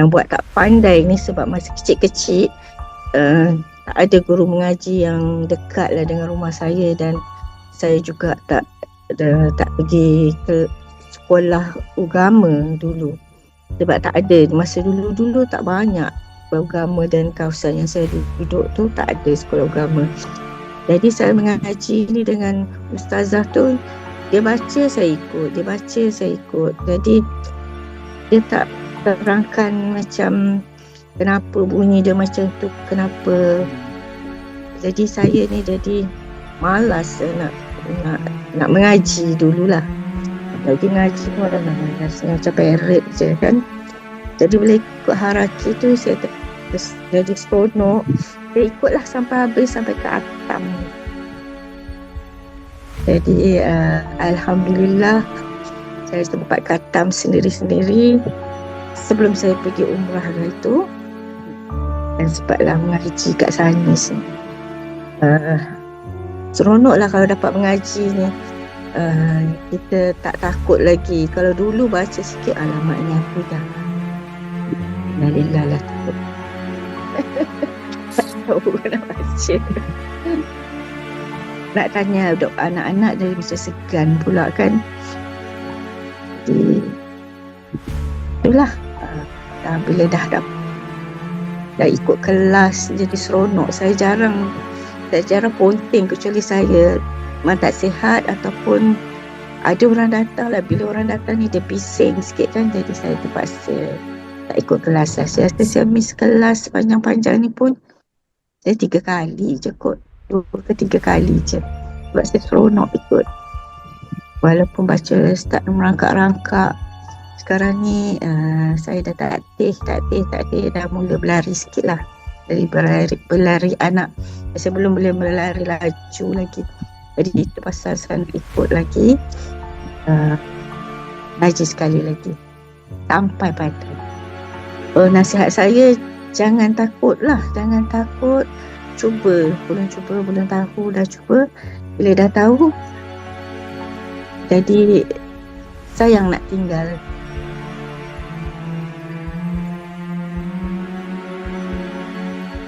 Yang buat tak pandai ni sebab masa kecil-kecil tak ada guru mengaji yang dekat lah dengan rumah saya, dan saya juga tak pergi ke sekolah agama dulu. Sebab tak ada, masa dulu tak banyak agama, dan kawasan yang saya duduk tu tak ada sekolah agama. Jadi saya mengaji ni dengan ustazah tu, dia baca saya ikut, dia baca saya ikut. Jadi dia tak terangkan macam kenapa bunyi dia macam tu, kenapa. Jadi saya ni jadi malas nak mengaji dululah. Lagi ngaji pun dah malas, macam peret je kan. Jadi bila ikut haraki tu saya jadi seronok. Saya ikutlah sampai habis, sampai ke atam. Jadi alhamdulillah saya sempat khatam sendiri-sendiri sebelum saya pergi umrah itu, dan sempatlah mengaji kat sana. Seronoklah kalau dapat mengaji ni. Kita tak takut lagi. Kalau dulu baca sikit, alamatnya aku dah Alhamdulillah lah takut. Tak tahu nak baca. Nak tanya anak-anak dari macam segan pula kan. Jadi itulah, bila dah ikut kelas jadi seronok. Saya jarang ponteng, kecuali saya tak sihat ataupun ada orang datang lah. Bila orang datang ni dia bising sikit kan, jadi saya terpaksa tak ikut kelas lah. Saya rasa saya miss kelas panjang-panjang ni pun saya 3 kali je kot, 2 ke 3 kali je, sebab saya seronok ikut. Walaupun baca start merangkak-rangkak, sekarang ni saya dah tak aktif, dah mula berlari sikit lah. Dari berlari anak, saya belum boleh berlari laju lagi. Jadi itu pasal saya ikut lagi, ngaji sekali lagi sampai pada. Nasihat saya, jangan takut. Cuba, belum tahu dah cuba. Bila dah tahu, jadi sayang nak tinggal.